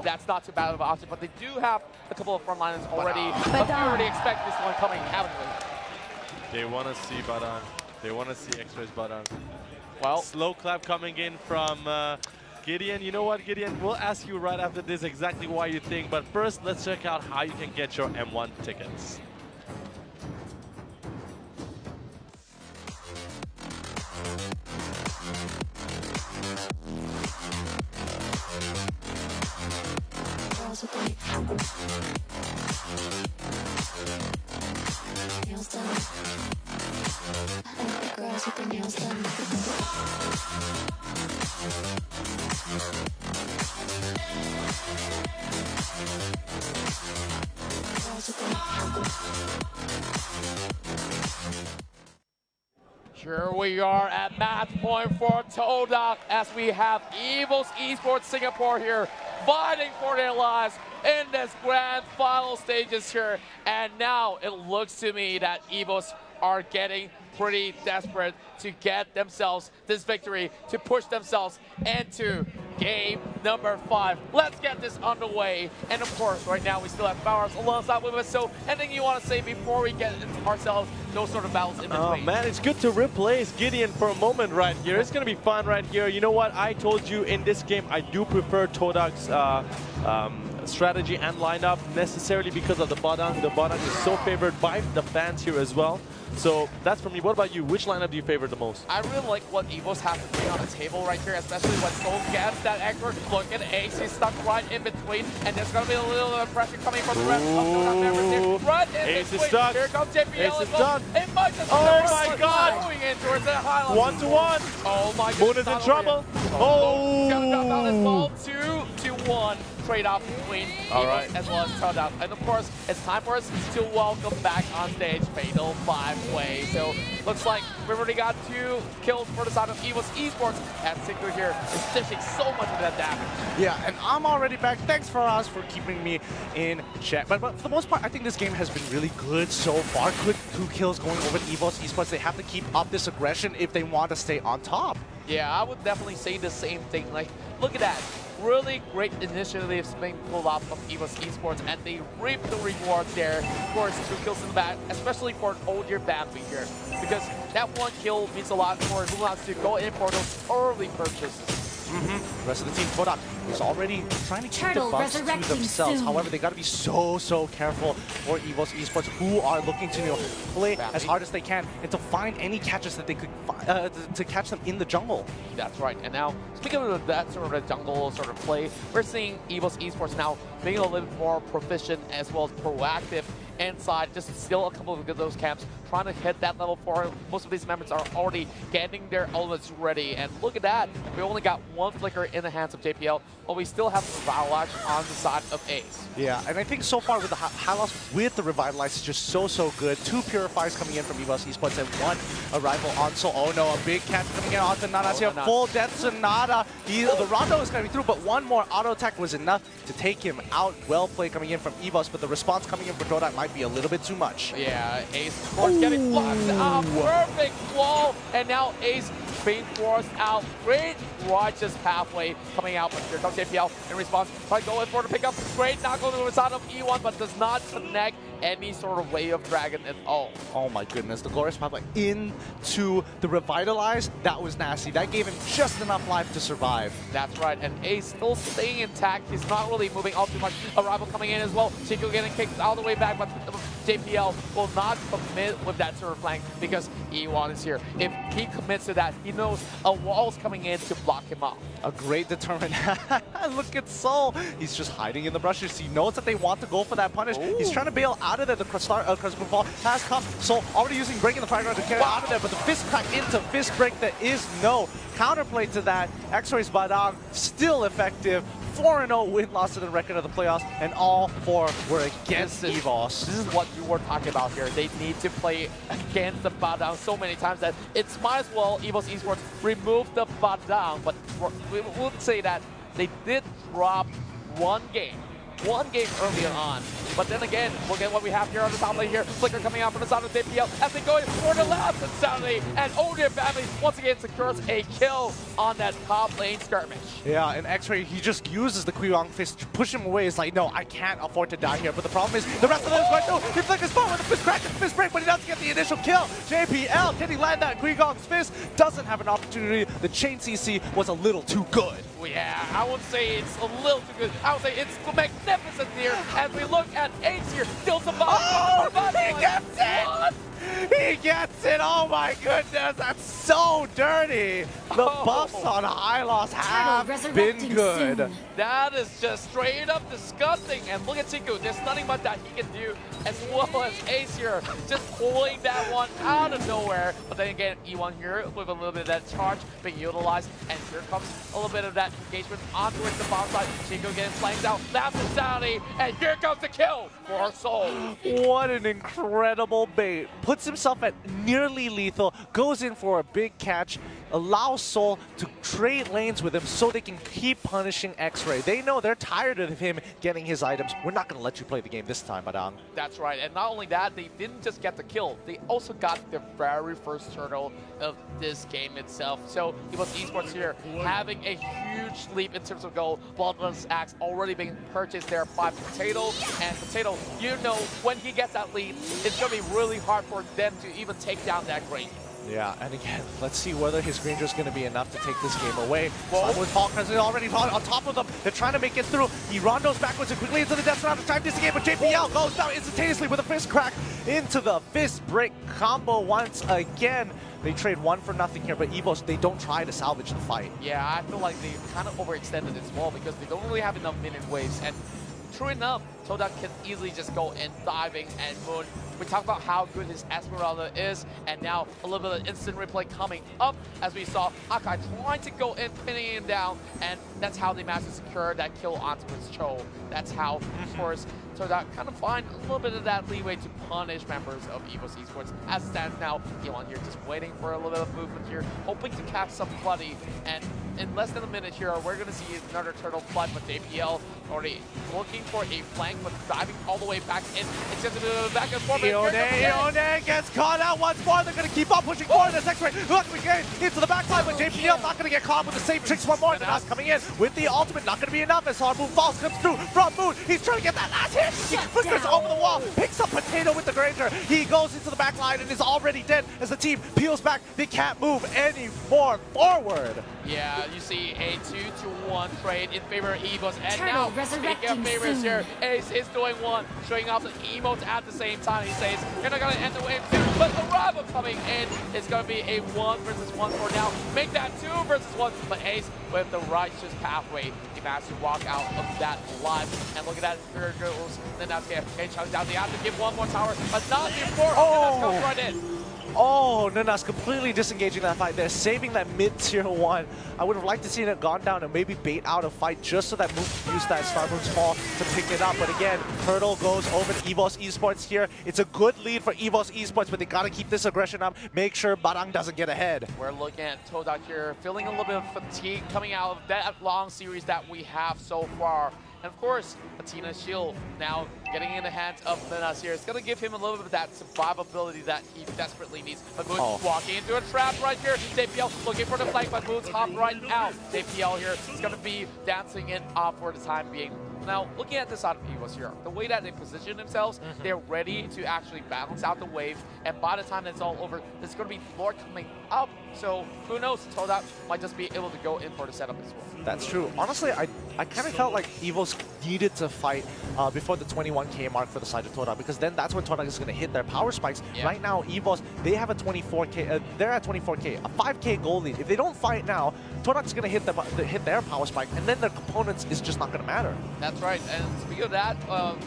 that's not too bad of an option. But they do have a couple of frontliners already. But we already expect this one coming, haven't we? They want to see Badang. They want to see X-Ray's Badang. Well, slow clap coming in from Gideon. You know what, Gideon? We'll ask you right after this exactly why you think. But first, let's check out how you can get your M1 tickets. Here we are at match point for Todak as we have EVOS Esports Singapore here fighting for their lives in this grand final stages here. And now it looks to me that EVOS are getting pretty desperate to get themselves this victory, to push themselves into game number 5. Let's get this underway. And of course, right now we still have Bowers alongside with us. So anything you want to say before we get into ourselves those sort of battles in between? Oh man, it's good to replace Gideon for a moment right here. It's going to be fun right here. You know what? I told you in this game, I do prefer Todak's strategy and lineup necessarily because of the Badang. The Badang is so favored by the fans here as well. So that's for me. What about you? Which lineup do you favor the most? I really like what EVOS has to bring on the table right here, especially when Soul gets that expert. Look at Ace, he's stuck right in between, and there's going to be a little bit of pressure coming from the rest of the members here. Right in Ace between. is stuck. Here comes JPL. Ace is done. It might just oh my god! Going in towards that highlight. 1-1. Oh my god. Moon is in trouble. Oh! He's going to drop down as well. 2-1. Trade-off between EVOS as well as Todak. And of course, it's time for us to welcome back on stage Fatal 5-Way. So looks like we've already got 2 kills for the side of EVOS Esports. And Sigler here is dishing so much of that damage. Yeah, and I'm already back. Thanks for us for keeping me in check. But for the most part, I think this game has been really good so far. Good 2 kills going over EVOS Esports. They have to keep up this aggression if they want to stay on top. Yeah, I would definitely say the same thing. Like, look at that. Really great initiatives being pulled off from EVOS Esports, and they reap the reward there. Of course, 2 kills in the back, especially for an older Bambi here, because that 1 kill means a lot for who wants to go in for those early purchases. The rest of the team, Todak, is already trying to keep the buffs to themselves. However, they got to be so careful for EVOS Esports, who are looking to play as hard as they can and to find any catches that they could to catch them in the jungle. That's right. And now, speaking of that sort of jungle sort of play, we're seeing EVOS Esports now being a little bit more proficient as well as proactive inside, just still a couple of those camps, trying to hit that level 4. Most of these members are already getting their elements ready. And look at that. We only got 1 flicker in the hands of JPL, but we still have Revitalize on the side of Ace. Yeah, and I think so far with the Halos with the Revitalize is just so good. 2 Purifiers coming in from EVOS Esports and 1 arrival on Soul. Oh no, a big catch coming in onto Nana. See a full death Sonata. The Rondo is coming through, but 1 more auto attack was enough to take him out. Well played coming in from EVOS, but the response coming in for Todak might be a little bit too much. Yeah, Ace of course getting blocked out. Perfect wall, and now Ace being forced out. Great righteous pathway coming out, but here comes JPL in response. Try to go in for the pickup. Great knock on the side of E1, but does not connect any sort of Way of Dragon at all. Oh my goodness, the glorious pathway into the Revitalize. That was nasty. That gave him just enough life to survive. That's right, and Ace still staying intact. He's not really moving all too much. Arrival coming in as well. Chico getting kicked all the way back, but JPL will not commit with that sort of flank because E1 is here. If he commits to that, he knows a wall's coming in to block him off. A great determined. Look at Soul. He's just hiding in the brushes. He knows that they want to go for that punish. Ooh. He's trying to bail out of there. The Crystal Fall has come. Soul already using Break in the Fireground to get out of there, but the fist crack into fist break. There is no counterplay to that. X-Ray's Badang still effective. 4-0 win-loss to the record of the playoffs, and all 4 were against EVOS. This is what you were talking about here. They need to play against the Badang so many times that it's might as well EVOS Esports remove the Badang, but we would say that they did drop one game earlier on But then again, look at what we have here on the top lane here. Flicker coming out from the side of JPL as they go in for the last insanity. And Odin family once again secures a kill on that top lane skirmish. Yeah, and X-Ray, he just uses the Kuiyang fist to push him away. It's like, no, I can't afford to die here. But the problem is, the rest of them is going through. He flickers forward with the fist crack and fist break, but he doesn't get the initial kill. JPL, can he land that Kuiyang's fist? Doesn't have an opportunity. The chain CC was a little too good. Well, yeah, I would say it's a little too good. I would say it's magnificent here as we look at Ace here. Still some Oh, he gets it! What? He gets it! Oh my goodness, that's so dirty! The buffs on Hylos have been good. Soon. That is just straight up disgusting. And look at Chiku, there's nothing much that he can do, as well as Ace here, just pulling that one out of nowhere. But then again, E1 here with a little bit of that charge being utilized, and here comes a little bit of that engagement onto the bottom side. Chiku getting flanked out, that's insanity, and here comes the kill for Soul. What an incredible bait. Puts himself at nearly lethal, goes in for a big catch, allows Soul to trade lanes with him so they can keep punishing X-Ray. They know they're tired of him getting his items. We're not going to let you play the game this time, Madang. That's right, and not only that, they didn't just get the kill, they also got the very first turtle of this game itself. So EVOS Esports here having a huge leap in terms of gold. Bloodless Axe already being purchased there by Potato, and Potato, you know, when he gets that lead, it's going to be really hard for them to even take down that Granger. Yeah, and again, let's see whether his Granger is going to be enough to take this game away. With Falkers already on top of them. They're trying to make it through. He rondos backwards and quickly into the death round to time this game, but JPL goes down instantaneously with a fist crack into the fist break combo once again. They trade 1 for nothing here, but EVOS, they don't try to salvage the fight. Yeah, I feel like they kind of overextended as well because they don't really have enough minute waves. And true enough, Todak can easily just go in diving and Moon. We talked about how good his Esmeralda is, and now a little bit of instant replay coming up as we saw Akai trying to go in, pinning him down, and that's how they managed to secure that kill onto his Cho. That's how, of course, Todak kind of find a little bit of that leeway to punish members of EVOS Esports. As it stands now, Elon here just waiting for a little bit of movement here, hoping to catch somebody, and in less than a minute here, we're going to see another turtle flood, but JPL already looking for a flank, but diving all the way back in. It's just a back and forth. Ione gets caught out once more. They're going to keep on pushing forward. This X-Ray looking again into the backside, but JPL not going to get caught with the same tricks one more. That's coming in with the ultimate. Not going to be enough as Hard Moon Falls comes through from Moon. He's trying to get that last hit. He flickers over the wall, picks up Potato with the Granger. He goes into the back line and is already dead as the team peels back. They can't move any more forward. Yeah, you see a 2-1 trade in favor of EVOS, and Turtle now speaking of favorites here, Ace is doing one, showing off the emotes at the same time. He says, you're not going to end the wave 2, but the rival coming in is going to be a 1 versus 1 for now. Make that 2 versus 1, but Ace with the righteous pathway, he managed to walk out of that alive. And look at that, here goes Nenasuke, and chunks down. They have to give one more tower, but not before Nenas comes right in. Oh, Nenas completely disengaging that fight there, saving that mid-tier 1. I would have liked to see it gone down and maybe bait out a fight just so that Moon can use that Star Moon's Fall to pick it up. But again, Turtle goes over to EVOS Esports here. It's a good lead for EVOS Esports, but they got to keep this aggression up, make sure Barang doesn't get ahead. We're looking at Todak here, feeling a little bit of fatigue coming out of that long series that we have so far. And of course, Atina's shield now getting in the hands of Nenas here. It's going to give him a little bit of that survivability that he desperately needs. But Moon walking into a trap right here. JPL looking for the flank, but Moon's hopped right out. JPL here is going to be dancing it off for the time being. Now, looking at this side of EVOS here, the way that they position themselves, they're ready to actually balance out the wave. And by the time it's all over, there's going to be more coming up. So who knows? Todak might just be able to go in for the setup as well. That's true. Honestly, I kind of felt like EVOS needed to fight before the 21k mark for the side of Todak, because then that's when Todak is going to hit their power spikes. Yeah. Right now, EVOS, they have a 24k, they're at 24k, a 5k goal lead. If they don't fight now, Todak's going to hit their power spike, and then their components is just not going to matter. That's right. And speaking of that,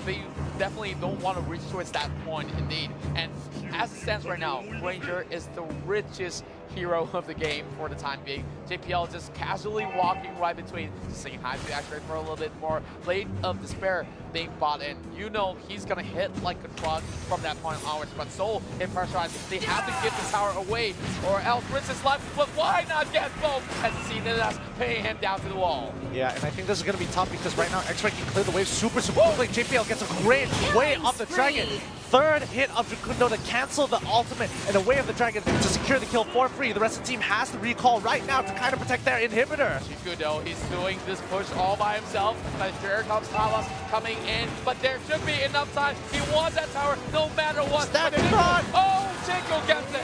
they definitely don't want to reach towards that point, indeed. And as it stands right now, Granger is the richest hero of the game for the time being. JPL just casually walking right between, saying hi to X-Ray for a little bit more. Blade of Despair being bought in. You know he's gonna hit like a truck from that point onwards, but Soul in pressurize. They have to give the tower away or else risk his life, but why not get both? As Cinedas paying him down to the wall. Yeah, and I think this is gonna be tough because right now X-Ray can clear the wave super quickly. JPL gets a great way off the dragon. Third hit of Dracundo to cancel the ultimate and a way of the dragon to secure the kill for free. The rest of the team has to recall right now to kind of protect their inhibitor. Dracundo, he's doing this push all by himself. But here comes Talos coming in, but there should be enough time. He wants that tower no matter what. Stand in front! Oh, Chico gets it!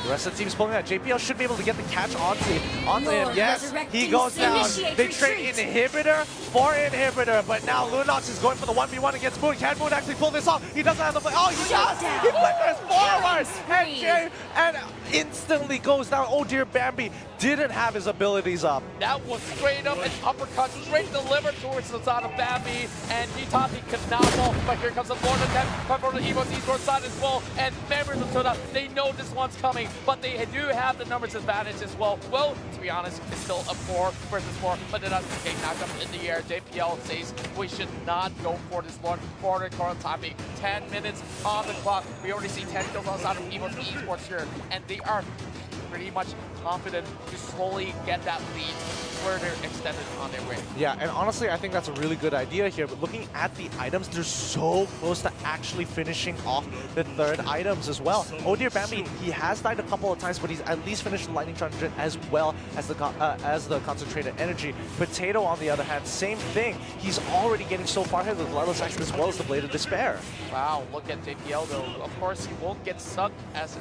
The rest of the team's pulling out. JPL should be able to get the catch onto him. Yes, he goes down. They trade inhibitor for inhibitor, but now Lunox is going for the 1v1 against Moon. Can Moon actually pull this off? He doesn't have the play. Oh, he does! He flickers forward! And instantly goes down. Oh dear, Bambi didn't have his abilities up. That was straight up an uppercut, straight delivered towards the side of Bambi, and he thought he could not fall, but here comes a more attempt, come from the EVOS Esports side as well, and members of Todak, they know this one's coming, but they do have the numbers advantage as well. Well, to be honest, it's still a 4 versus 4, but then that's the game knocked up in the air. JPL says we should not go for this one for the current timing. 10 minutes on the clock. We already see 10 kills on the side of EVOS Esports here, and they are pretty much confident to slowly get that lead further extended on their way. Yeah, and honestly, I think that's a really good idea here, but looking at the items, they're so close to actually finishing off the third items as well. Oh dear, Bambi, he has died a couple of times, but he's at least finished the Lightning Charge as well as the Concentrated Energy. Potato, on the other hand, same thing. He's already getting so far ahead with Bloodless Action as well as the Blade of Despair. Wow, look at JPL though. Of course, he won't get sucked as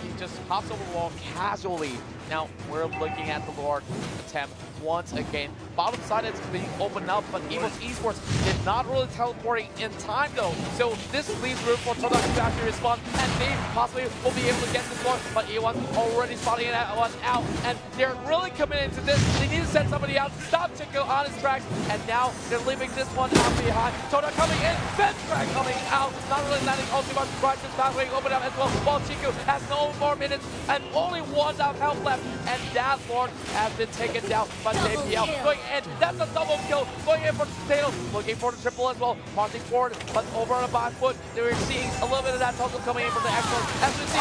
he just hops over the wall casually. Now, we're looking at the Lord attempt once again. Bottom side is being opened up, but EVOS Esports did not really teleporting in time though. So this leaves room for Todak to actually respond, and they possibly will be able to get this one, but E1 already spotting that one out, and they're really committed to this. They need to send somebody out, stop Chico on his tracks, and now they're leaving this one out behind. Todak coming in, Track coming out, not really landing only much. Bryson's pathway open up as well, while Chico has no more minutes and only 1 down health left, and that Lord has been taken down by JPL. Going in, that's a double kill, going in for Potato, looking for the triple as well, marching forward, but over on the back foot, they were seeing a little bit of that total coming in from the Excellence. As we see,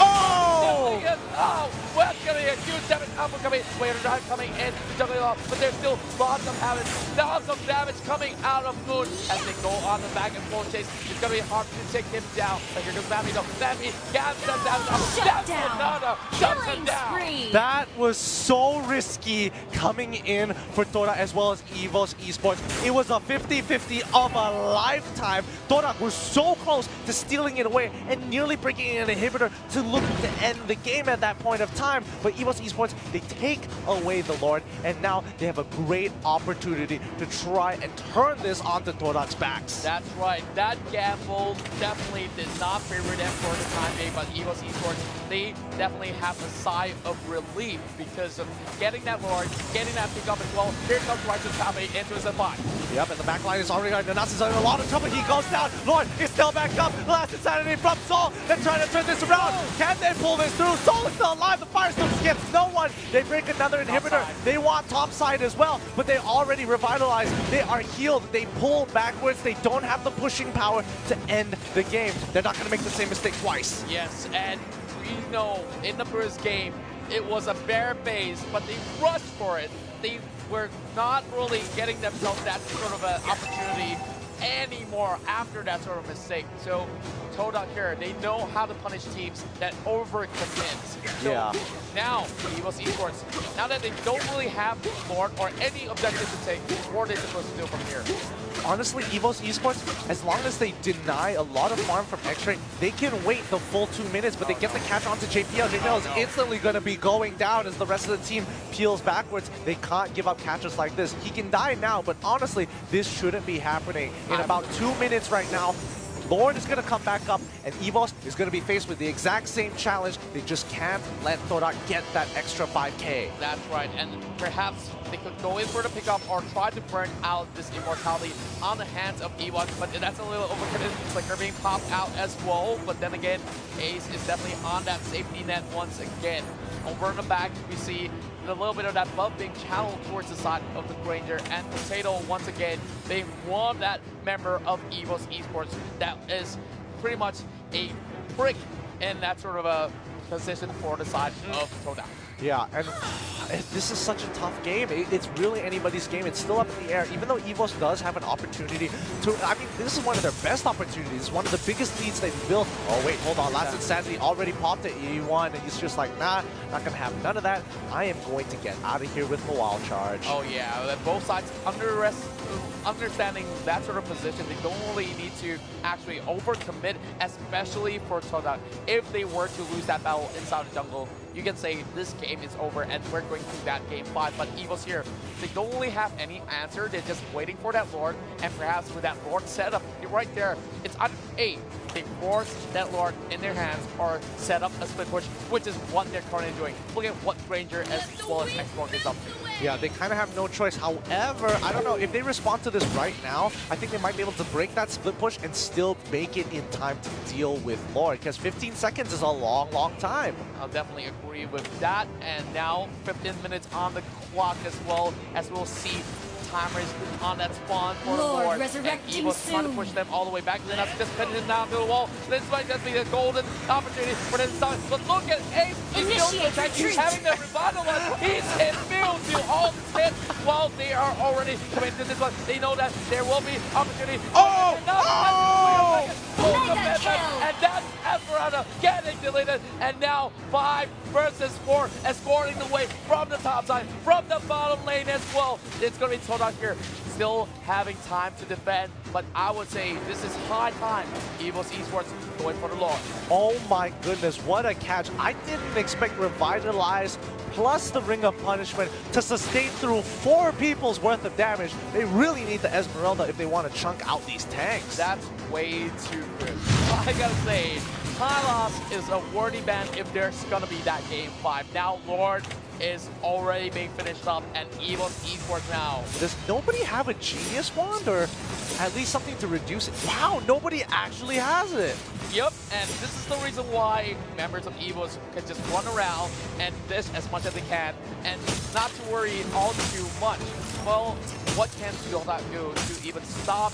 well, it's gonna be a huge damage output coming in, Waiter Drive coming in, juggling off, but there's still lots of damage coming out of Moon as they go on the back and forth chase. It's gonna be hard to take him down, but here goes Bambi though. Bambi gets that damage out, shuts him down. That was so risky coming in for Todak as well as EVOS Esports. It was a 50-50 of a lifetime. Todak was so close to stealing it away and nearly breaking an inhibitor to look to end the game at that point of time. But EVOS Esports, they take away the Lord, and now they have a great opportunity to try and turn this onto Todak's backs. That's right. That gamble definitely did not favor them for the time being, but EVOS Esports, they definitely have a sigh of relief because of getting that Lord, getting that pick up as well. Here comes Righteous Pathway into his fight. Yep, and the back line is already going. Nanas is in a lot of trouble. He goes down. Lord is still back up. Last insanity from Soul. They're trying to turn this around. Can they pull this through? Soul is still alive. The Firestone skips no one. They break another inhibitor. They want top side as well, but they already revitalized. They are healed. They pull backwards. They don't have the pushing power to end the game. They're not going to make the same mistake twice. Yes, and we know in the first game, it was a bare base, but they rushed for it. They were not really getting themselves that sort of an opportunity anymore after that sort of mistake. So Todak here, they know how to punish teams that overcommit. So now, EVOS Esports, now that they don't really have Lord or any objective to take, what are they supposed to do from here? Honestly, EVOS Esports, as long as they deny a lot of farm from X-Ray, they can wait the full 2 minutes, but they get the catch onto JPL. JPL is instantly going to be going down as the rest of the team peels backwards. They can't give up catches like this. He can die now, but honestly, this shouldn't be happening. In about 2 minutes right now, Lord is going to come back up, and EVOS is going to be faced with the exact same challenge. They just can't let Todak get that extra 5K. That's right, and perhaps they could go in for the pickup or try to burn out this immortality on the hands of EVOS, but that's a little overcommitted. Like they're being popped out as well, but then again, Ace is definitely on that safety net once again. over in the back, we see a little bit of that buff being channeled towards the side of the Granger, and Potato once again being one of that member of EVOS Esports that is pretty much a brick in that sort of a position for the side of Todak. Yeah, and this is such a tough game. It's really anybody's game. It's still up in the air. Even though EVOS does have an opportunity to, I mean, this is one of their best opportunities. It's one of the biggest leads they've built. Oh wait, hold on. Last Insanity already popped at E1, and he's just like, nah, not gonna have none of that. I am going to get out of here with the wild charge. Oh yeah, both sides understanding that sort of position. They don't really need to actually overcommit, especially for Todak. If they were to lose that battle inside the jungle, you can say this game is over and we're going to that game 5. But EVOS here, they don't really have any answer. They're just waiting for that Lord, and perhaps with that Lord setup right there, it's either A, they force that Lord in their hands or set up a split push, which is what they're currently doing. Look at what Granger as well as X-Borg is up to. Yeah, they kind of have no choice. However, I don't know, if they respond to this right now, I think they might be able to break that split push and still make it in time to deal with Lord, because 15 seconds is a long, long time. I'll definitely agree with that. And now 15 minutes on the clock as well, as we'll see timers on that spawn for Lord. And EVOS trying to push them all the way back. Then that's just pinning him down to the wall. This might just be the golden opportunity for them to start. But look at Ace. He's having the revitalize. He's immune to all the hits while they are already coming to this one. They know that there will be opportunity. Oh! And that's Esperanza getting deleted. And now 5 versus 4, escorting the way from the top side, from the bottom lane as well. It's going to be Todak here, still having time to defend. But I would say this is high time. EVOS Esports going for the Lord. Oh my goodness, what a catch. I didn't expect Revitalize plus the Ring of Punishment to sustain through 4 people's worth of damage. They really need the Esmeralda if they want to chunk out these tanks. That's way too good. I gotta say, Tylos is a worthy ban if there's gonna be that game 5. Now Lord is already being finished up, and EVOS Esports now. Does nobody have a Genius Wand, or at least something to reduce it? Wow, nobody actually has it. Yep, and this is the reason why members of EVOS can just run around and fish as much as they can, and not to worry all too much. Well, what can Todak do to even stop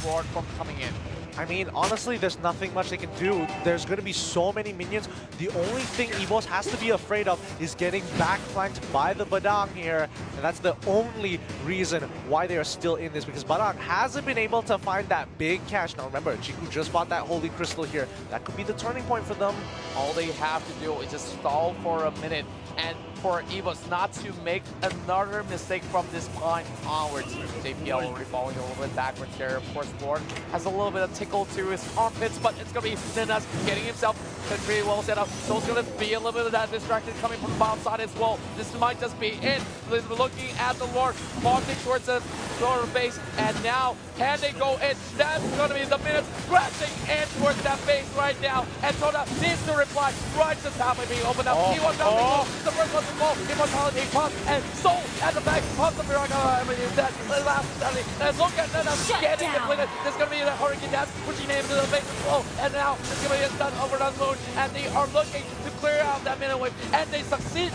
Lord from coming in? I mean, honestly, there's nothing much they can do. There's going to be so many minions. The only thing EVOS has to be afraid of is getting backflanked by the Badang here. And that's the only reason why they are still in this, because Badang hasn't been able to find that big cash. Now remember, Chiku just bought that Holy Crystal here. That could be the turning point for them. All they have to do is just stall for a minute, and for EVOS not to make another mistake from this point onwards. JPL already falling a little bit backwards there. Of course, Lord has a little bit of tickle to his armpits, but it's going to be Ninas getting himself pretty well set up. So it's going to be a little bit of that distraction coming from the bottom side as well. This might just be it. Looking at the Lord, marching towards the lower base, and now can they go in? That's going to be the minutes scratching in towards that base right now. And Todak needs to reply right to top of being opened up. He was not the first one to fall. Immortality pops, and Soul at the back pops the Miracle. I mean, that last Stanley. And look at that, getting depleted. There's going to be a Hurricane Dash pushing him to the base as well. And now it's going to be a stun over the moon, and they are looking to clear out that minute wave, and they succeed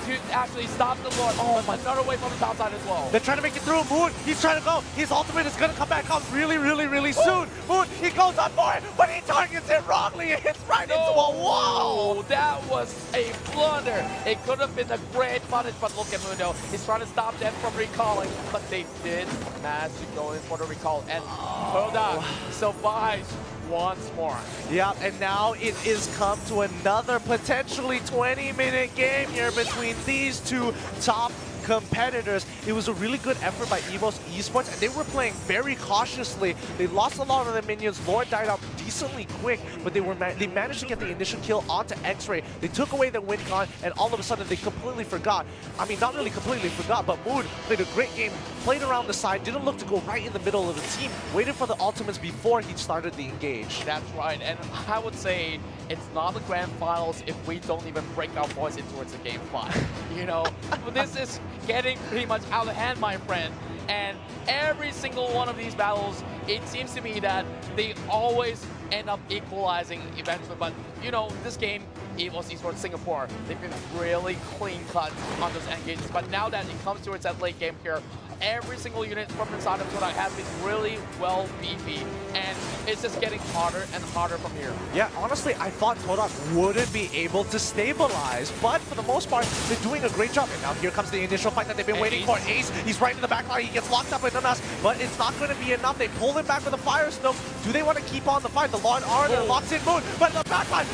to actually stop the Lord. Oh, but another wave from the top side as well. They're trying to make it through. Moon, he's trying to go. His ultimate is going to come back up really, really, really soon. Moon, he goes up for it, but he targets it wrongly. It hits right into a wall. That was a blunder. It could have been a great punish, but look at Mundo. He's trying to stop them from recalling, but they did manage to go in for the recall. And Todak survives once more. Yeah, and now it is come to another potentially 20-minute game here between these two top competitors. It was a really good effort by EVOS Esports, and they were playing very cautiously. They lost a lot of their minions. Lord died out decently quick, but they managed to get the initial kill onto X-Ray. They took away the win con, and all of a sudden they completely forgot. I mean, not really completely forgot, but Mood played a great game, played around the side, didn't look to go right in the middle of the team, waited for the ultimates before he started the engage. That's right, and I would say it's not the grand finals if we don't even break our voice in towards the game 5. You know, this is getting pretty much out of hand, my friend. And every single one of these battles, it seems to me that they always end up equalizing eventually. But you know, this game, EVOS Esports Singapore, they've been really clean cut on those engagements. But now that it comes towards that late game here, every single unit from inside of Todak has been really well beefy, and it's just getting harder and harder from here. Yeah, honestly, I thought Todak wouldn't be able to stabilize, but for the most part, they're doing a great job. And now here comes the initial fight that they've been waiting for. Ace, he's right in the back line, he gets locked up with us, but it's not going to be enough. They pull him back with a Fire Snow. Do they want to keep on the fight? The Lord Arner locks in Moon, but in the back line,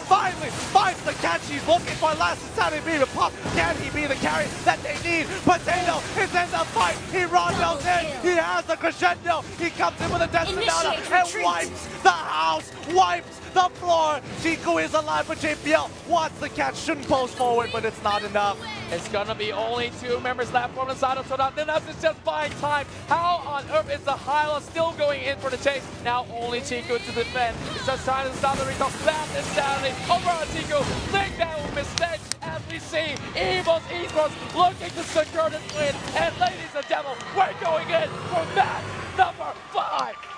finally finds the catch. He's looking for last insanity beam to pop. Can he be the carry that they need? Potato is in the fight. He rondos in. He has the crescendo. He comes in with a Destinata and wipes the house, wipes the floor. Chico is alive, but JPL wants the catch. Shouldn't post forward, but it's not enough. It's gonna be only 2 members left from the side of Todak. Then that's just buying time. How on earth is the Hyla still going in for the chase? Now only Chico to defend. It's just trying to stop the recall. That is Stanley over on Chico. Think that was a mistake as we see EVOS Esports looking to secure this win. And ladies and gentlemen, we're going in for match number 5.